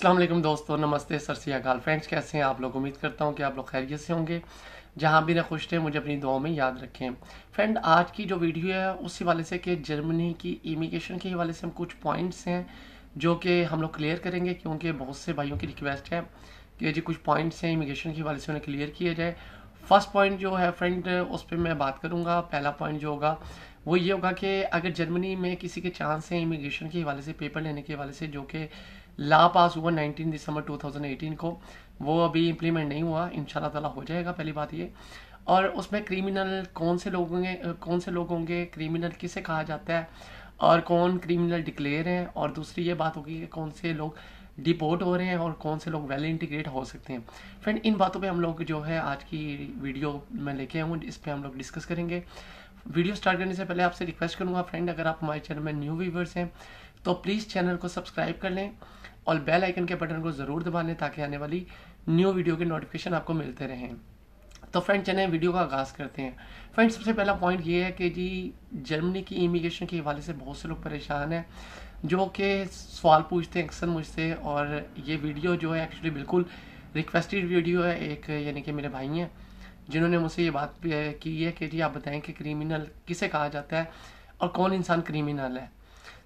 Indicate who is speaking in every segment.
Speaker 1: अस्सलाम वालेकुम दोस्तों, नमस्ते, सत श्री अकाल फ्रेंड्स। कैसे हैं आप लोग? उम्मीद करता हूं कि आप लोग खैरियत से होंगे। जहां भी ना खुश थे, मुझे अपनी दुआओं में याद रखें। फ्रेंड, आज की जो वीडियो है उसी वाले से कि जर्मनी की इमिग्रेशन के हवाले से हम कुछ पॉइंट्स हैं जो कि हम लोग क्लियर करेंगे, क्योंकि बहुत से भाइयों की रिक्वेस्ट है कि जी कुछ पॉइंट्स हैं इमिग्रेशन के हवाले से उन्हें क्लियर किया जाए। फर्स्ट पॉइंट जो है फ्रेंड, उस पर मैं बात करूंगा। पहला पॉइंट जो होगा वो ये होगा कि अगर जर्मनी में किसी के चांस हैं इमिग्रेशन के हवाले से, पेपर लेने के हवाले से, जो कि ला पास हुआ 19 दिसंबर 2018 को, वो अभी इम्प्लीमेंट नहीं हुआ, इंशाल्लाह ताला हो जाएगा। पहली बात ये। और उसमें क्रिमिनल कौन से लोग होंगे, क्रिमिनल किसे कहा जाता है और कौन क्रिमिनल डिक्लेयर हैं, और दूसरी ये बात होगी कि कौन से लोग डिपोर्ट हो रहे हैं और कौन से लोग वेल इंटीग्रेट हो सकते हैं। फ्रेंड, इन बातों पे हम लोग जो है आज की वीडियो में लेके आए हूँ, इस पर हम लोग डिस्कस करेंगे। वीडियो स्टार्ट करने से पहले आपसे रिक्वेस्ट करूंगा फ्रेंड, अगर आप हमारे चैनल में न्यू व्यूवर्स हैं तो प्लीज़ चैनल को सब्सक्राइब कर लें और बेल आइकन के बटन को ज़रूर दबा लें ताकि आने वाली न्यू वीडियो के नोटिफिकेशन आपको मिलते रहें। तो फ्रेंड, चलें वीडियो का आगाज़ करते हैं। फ्रेंड, सबसे पहला पॉइंट ये है कि जी जर्मनी की इमिग्रेशन के हवाले से बहुत से लोग परेशान हैं, जो कि सवाल पूछते हैं अक्सर मुझसे। और ये वीडियो जो है एक्चुअली बिल्कुल रिक्वेस्टेड वीडियो है। एक यानी कि मेरे भाई हैं जिन्होंने मुझसे ये बात की है कि जी आप बताएं कि क्रिमिनल किसे कहा जाता है और कौन इंसान क्रिमिनल है।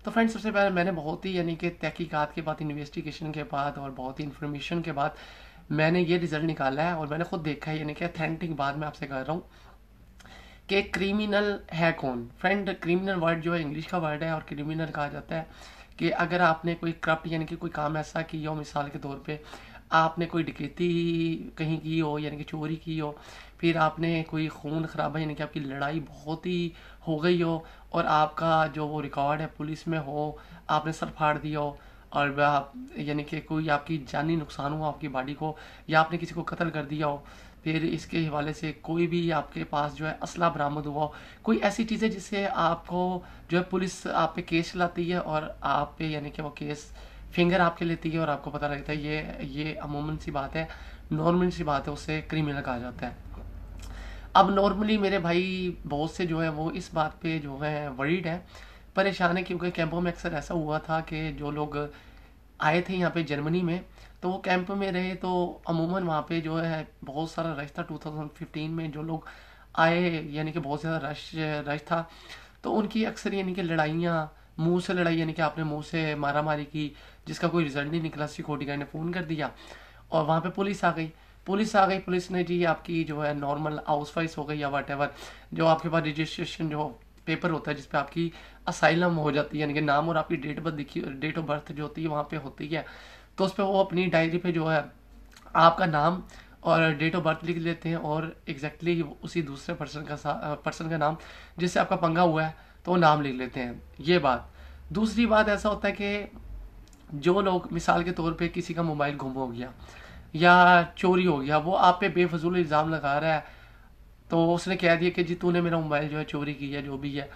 Speaker 1: तो फ्रेंड्स, सबसे पहले मैंने बहुत ही यानी कि तहकीकात के बाद, इन्वेस्टिगेशन के बाद और बहुत ही इन्फॉर्मेशन के बाद मैंने ये रिजल्ट निकाला है और मैंने खुद देखा है, यानी कि अथेंटिक बात मैं आपसे कर रहा हूँ कि क्रिमिनल है कौन। फ्रेंड, क्रिमिनल वर्ड जो है इंग्लिश का वर्ड है और क्रिमिनल कहा जाता है कि अगर आपने कोई करप्ट यानी कि कोई काम ऐसा किया हो, मिसाल के तौर पे आपने कोई डकैती कहीं की हो यानी कि चोरी की हो, फिर आपने कोई खून खराबा यानी कि आपकी लड़ाई बहुत ही हो गई हो और आपका जो वो रिकॉर्ड है पुलिस में हो, आपने सर फाड़ दिया हो और आप यानी कि कोई आपकी जानी नुकसान हुआ आपकी बॉडी को, या आपने किसी को कत्ल कर दिया हो, फिर इसके हवाले से कोई भी आपके पास जो है असला बरामद हुआ हो, कोई ऐसी चीज़ें जिससे आपको जो है पुलिस आप पे केस चलाती है और आप पे यानी कि वो केस फिंगर आपके लेती है और आपको पता लगता है ये अमूमन सी बात है, नॉर्मल सी बात है, उससे क्रिमिनल कहा जाता है। अब नॉर्मली मेरे भाई बहुत से जो है वो इस बात पे जो है वरीड है, परेशान है, क्योंकि कैंपों में अक्सर ऐसा हुआ था कि जो लोग आए थे यहाँ पे जर्मनी में, तो वो कैंप में रहे तो अमूमन वहाँ पे जो है बहुत सारा रश था। 2015 में जो लोग आए यानी कि बहुत ज़्यादा रश था, तो उनकी अक्सर यानी कि लड़ाइयाँ, मुंह से लड़ाई यानी कि आपने मुंह से मारा मारी की जिसका कोई रिजल्ट नहीं निकला, सिक्योरिटी गार्ड ने फ़ोन कर दिया और वहाँ पे पुलिस ने जी आपकी जो है नॉर्मल हाउस वाइस हो गई या वट एवर, जो आपके पास रजिस्ट्रेशन जो पेपर होता है जिसपे आपकी असाइलम हो जाती है यानी कि नाम और आपकी डेट ऑफ बर्थ जो होती है वहाँ पे होती है, तो उस पर वो अपनी डायरी पे जो है आपका नाम और डेट ऑफ बर्थ लिख लेते हैं और एग्जैक्टली उसी दूसरे पर्सन का नाम जिससे आपका पंगा हुआ है तो वो नाम लिख लेते हैं। ये बात। दूसरी बात, ऐसा होता है कि जो लोग मिसाल के तौर पे किसी का मोबाइल गुम हो गया या चोरी हो गया, वो आप पे बेफजूल इल्ज़ाम लगा रहा है, तो उसने कह दिया कि जी तूने मेरा मोबाइल जो है चोरी की है, जो भी है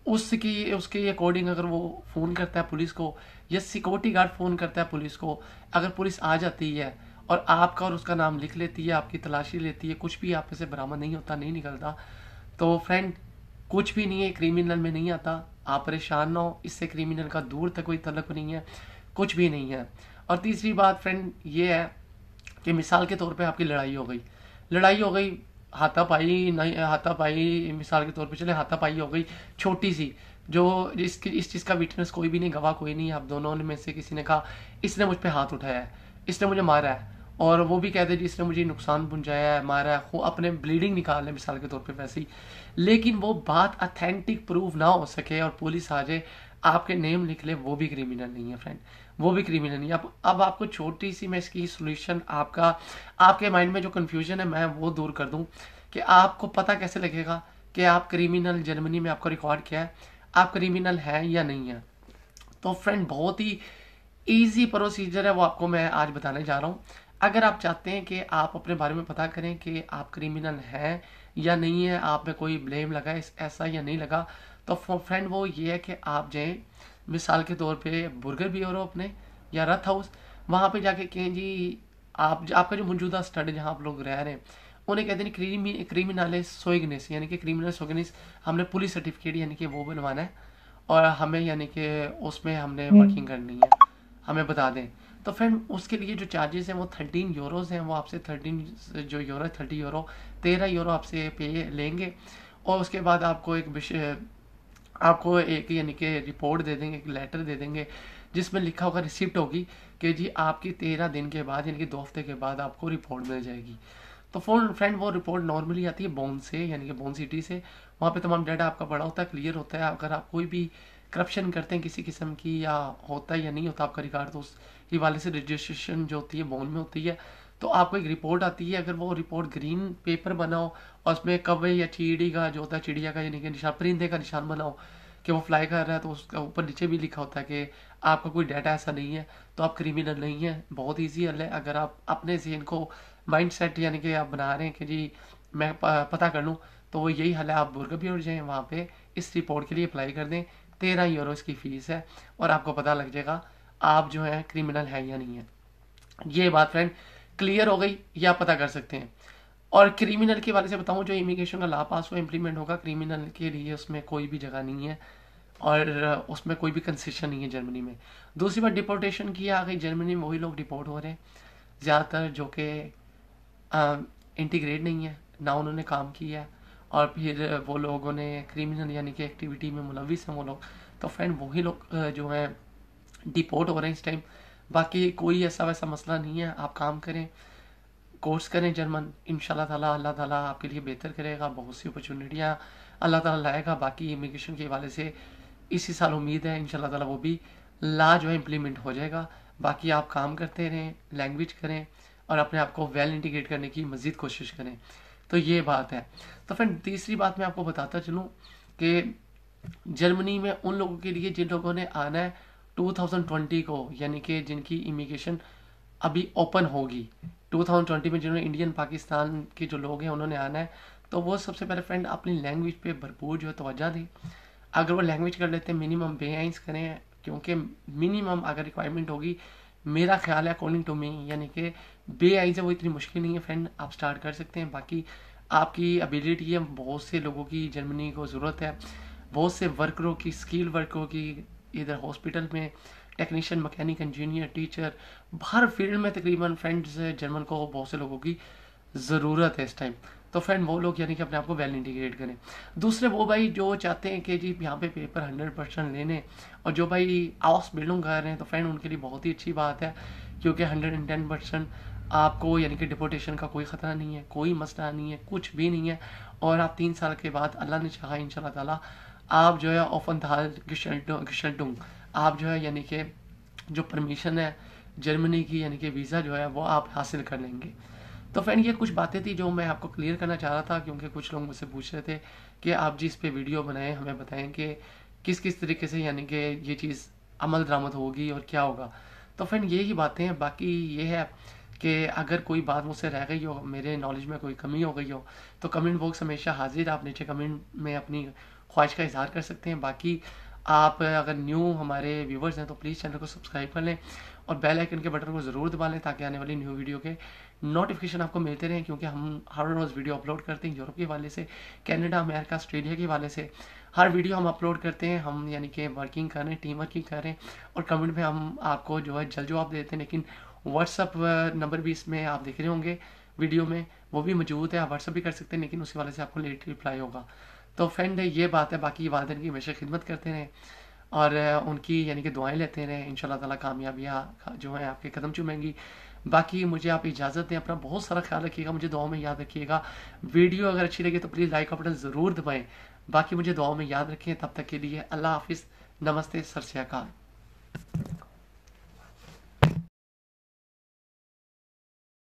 Speaker 1: उसकी उसके अकॉर्डिंग अगर वो फ़ोन करता है पुलिस को या सिक्योरिटी गार्ड फ़ोन करता है पुलिस को, अगर पुलिस आ जाती है और आपका और उसका नाम लिख लेती है, आपकी तलाशी लेती है, कुछ भी आप में से बरामद नहीं होता, नहीं निकलता, तो फ्रेंड कुछ भी नहीं है, क्रिमिनल में नहीं आता। आप परेशान ना हो, इससे क्रिमिनल का दूर तक कोई तल्लुक नहीं है, कुछ भी नहीं है। और तीसरी बात फ्रेंड ये है कि मिसाल के तौर पे आपकी लड़ाई हो गई, हाथापाई नहीं, हाथापाई मिसाल के तौर पे चले हाथापाई हो गई छोटी सी, जो इस चीज़ का विटनेस कोई भी नहीं, गवाह कोई नहीं, आप दोनों में से किसी ने कहा इसने मुझ पे हाथ उठाया है, इसने मुझे मारा है, और वो भी कहते जी इसने मुझे नुकसान पहुंचाया है, मारा है, वो अपने ब्लीडिंग निकाल ले मिसाल के तौर पे वैसे ही, लेकिन वो बात अथेंटिक प्रूव ना हो सके और पुलिस आ जाए आपके नेम लिख ले, वो भी क्रिमिनल नहीं है फ्रेंड, वो भी क्रिमिनल नहीं है। अब आपको छोटी सी मैं इसकी सोल्यूशन, आपके माइंड में जो कन्फ्यूजन है मैं वो दूर कर दूं कि आपको पता कैसे लगेगा कि आप क्रिमिनल, जर्मनी में आपका रिकॉर्ड क्या है, आप क्रिमिनल हैं या नहीं है। तो फ्रेंड बहुत ही ईजी प्रोसीजर है, वो आपको मैं आज बताने जा रहा हूँ। अगर आप चाहते हैं कि आप अपने बारे में पता करें कि आप क्रिमिनल हैं या नहीं है, आप में कोई ब्लेम लगा ऐसा या नहीं लगा, तो फ्रेंड वो ये है कि आप जाएं मिसाल के तौर पे बुर्गर ब्यूरो अपने या रथ हाउस, वहाँ पे जाके कहें जी आपका जो मौजूदा स्टड है जहाँ आप लोग रह रहे हैं, उन्हें कहते हैं क्रिमिनल सोइगनेस यानी कि क्रिमिनल सोइगनेस, हमने पुलिस सर्टिफिकेट यानी कि वो बनवाना है और हमें यानी कि उसमें हमने वर्किंग करनी है, हमें बता दें। तो फ्रेंड उसके लिए जो चार्जेस हैं वो 13 यूरोज़ हैं, वो आपसे 13 जो यूरो 30 यूरो 13 यूरो आपसे पे लेंगे। और उसके बाद आपको आपको एक यानी कि रिपोर्ट दे देंगे, एक लेटर दे देंगे जिसमें लिखा होगा, रिसिप्ट होगी कि जी आपकी 13 दिन के बाद यानी कि 2 हफ्ते के बाद आपको रिपोर्ट मिल जाएगी। तो फ्रेंड वो रिपोर्ट नॉर्मली आती है बोन से, यानी कि बोन सिटी से। वहाँ पे तमाम डाटा आपका बड़ा होता है, क्लियर होता है। अगर आप कोई भी करप्शन करते हैं किसी किस्म की, या होता है या नहीं होता आपका रिकॉर्ड, तो उस हवाले से रजिस्ट्रेशन जो होती है बोन में होती है। तो आपको एक रिपोर्ट आती है, अगर वो रिपोर्ट ग्रीन पेपर बनाओ और उसमें कौवे या चीड़ी का जो होता है, चिड़िया का यानी कि निशान, परिंदे का निशान बनाओ कि वो फ्लाई कर रहा है, तो उसका ऊपर नीचे भी लिखा होता है कि आपका कोई डाटा ऐसा नहीं है, तो आप क्रिमिनल नहीं है। बहुत ईजी हल है। अगर आप अपने जहन को माइंड सेट यानी कि आप बना रहे हैं कि जी मैं पता कर लूँ, तो वो यही हल है। आप बुरगा उड़ जाएँ वहाँ पे, इस रिपोर्ट के लिए अप्लाई कर दें। 13 यूरो इसकी फ़ीस है और आपको पता लग जाएगा आप जो है क्रिमिनल है या नहीं है। ये बात फ्रेंड क्लियर हो गई, या पता कर सकते हैं। और क्रिमिनल के वाले से बताऊं, जो इमिग्रेशन का लॉ पास हुआ इम्प्लीमेंट होगा, क्रिमिनल के लिए उसमें कोई भी जगह नहीं है और उसमें कोई भी कंसेशन नहीं है जर्मनी में। दूसरी बात, डिपोर्टेशन की आ गई। जर्मनी में वही लोग डिपोर्ट हो रहे हैं ज़्यादातर जो कि इंटीग्रेट नहीं है, ना उन्होंने काम किया है, और फिर वो लोगों ने क्रिमिनल यानी कि एक्टिविटी में मुलविस हैं वो लोग। तो फ्रेंड वही लोग जो हैं डिपोर्ट हो रहे हैं इस टाइम। बाकी कोई ऐसा वैसा मसला नहीं है। आप काम करें, कोर्स करें जर्मन, इंशाल्लाह ताला अल्लाह ताला आपके लिए बेहतर करेगा। बहुत सी अपॉर्चुनिटियाँ अल्लाह ताला लाएगा। बाकी इमिग्रेशन के हवाले से इसी साल उम्मीद है इंशाल्लाह ताला वो भी ला जो है इम्प्लीमेंट हो जाएगा। बाकी आप काम करते रहें, लैंग्वेज करें और अपने आप को वेल इंटीग्रेट करने की मज़ीद कोशिश करें। तो ये बात है। तो फ्रेंड तीसरी बात मैं आपको बताता चलूँ कि जर्मनी में उन लोगों के लिए जिन लोगों ने आना है 2020 को, यानी कि जिनकी इमिग्रेशन अभी ओपन होगी 2020 में, जिन्होंने इंडियन पाकिस्तान के जो लोग हैं उन्होंने आना है, तो वो सबसे पहले फ्रेंड अपनी लैंग्वेज पे भरपूर जो है तवज्जो दें। अगर वो लैंग्वेज कर लेते हैं, मिनिमम बेआइंस करें, क्योंकि मिनिमम अगर रिक्वायरमेंट होगी, मेरा ख्याल है अकॉर्डिंग टू मी, यानी कि बेआइंस है वो इतनी मुश्किल नहीं है फ्रेंड, आप स्टार्ट कर सकते हैं। बाकी आपकी एबिलिटी है, बहुत से लोगों की जर्मनी को ज़रूरत है, बहुत से वर्करों की, स्किल वर्करों की, इधर हॉस्पिटल में टेक्नीशियन, मैकेनिक, इंजीनियर, टीचर, हर फील्ड में तकरीबन फ्रेंड्स जर्मन को बहुत से लोगों की ज़रूरत है इस टाइम। तो फ्रेंड वो लोग यानी कि अपने आप को वेल इंटीग्रेट करें। दूसरे वो भाई जो चाहते हैं कि जी यहाँ पे पेपर 100% लेने, और जो भाई आउस बिल्डिंग कर रहे हैं, तो फ्रेंड उनके लिए बहुत ही अच्छी बात है, क्योंकि 110% आपको यानी कि डिपोर्टेशन का कोई ख़तरा नहीं है, कोई मसला नहीं है, कुछ भी नहीं है। और आप 3 साल के बाद अल्लाह ने चाहा इंशाल्लाह ताला आप जो है ऑफनथाल गिशल्टुंग आप जो है यानी कि जो परमिशन है जर्मनी की, यानी कि वीज़ा जो है वो आप हासिल कर लेंगे। तो फ्रेंड ये कुछ बातें थी जो मैं आपको क्लियर करना चाह रहा था, क्योंकि कुछ लोग मुझसे पूछ रहे थे कि आप जी इस पे वीडियो बनाएं, हमें बताएं कि किस किस तरीके से यानी कि ये चीज़ अमल दरामद होगी और क्या होगा। तो फ्रेंड यही बातें हैं। बाकी ये है कि अगर कोई बात मुझसे रह गई हो, मेरे नॉलेज में कोई कमी हो गई हो, तो कमेंट बॉक्स हमेशा हाजिर, आप नीचे कमेंट में अपनी ख्वाहिश का इजहार कर सकते हैं। बाकी आप अगर न्यू हमारे व्यूवर्स हैं तो प्लीज़ चैनल को सब्सक्राइब कर लें और बेल आइकन के बटन को ज़रूर दबा लें, ताकि आने वाली न्यू वीडियो के नोटिफिकेशन आपको मिलते रहें, क्योंकि हम हर रोज़ वीडियो अपलोड करते हैं यूरोप के हवाले से, कनाडा, अमेरिका, ऑस्ट्रेलिया के हवाले से। हर वीडियो हम अपलोड करते हैं, हम यानी कि वर्किंग कर रहे हैं, टीम वर्किंग कर रहे हैं, और कमेंट में हम आपको जो है जल्द जवाब देते हैं। लेकिन व्हाट्सअप नंबर भी इसमें आप देख रहे होंगे वीडियो में, वो भी मौजूद है, आप व्हाट्सअप भी कर सकते हैं, लेकिन उसी वाले से आपको लेट रिप्लाई होगा। तो फ्रेंड ये बात है। बाकी वालिदैन की हमेशा खिदमत करते रहें और उनकी यानी कि दुआएं लेते रहें, इंशाल्लाह ताला कामयाबियाँ जो है आपके कदम चूमेंगी। बाकी मुझे आप इजाज़त दें, अपना बहुत सारा ख्याल रखिएगा, मुझे दुआओं में याद रखिएगा। वीडियो अगर अच्छी लगे तो प्लीज़ लाइक का बटन ज़रूर दबाएँ। बाकी मुझे दुआओं में याद रखें। तब तक के लिए अल्लाह हाफिज़, नमस्ते, सत श्री अकाल।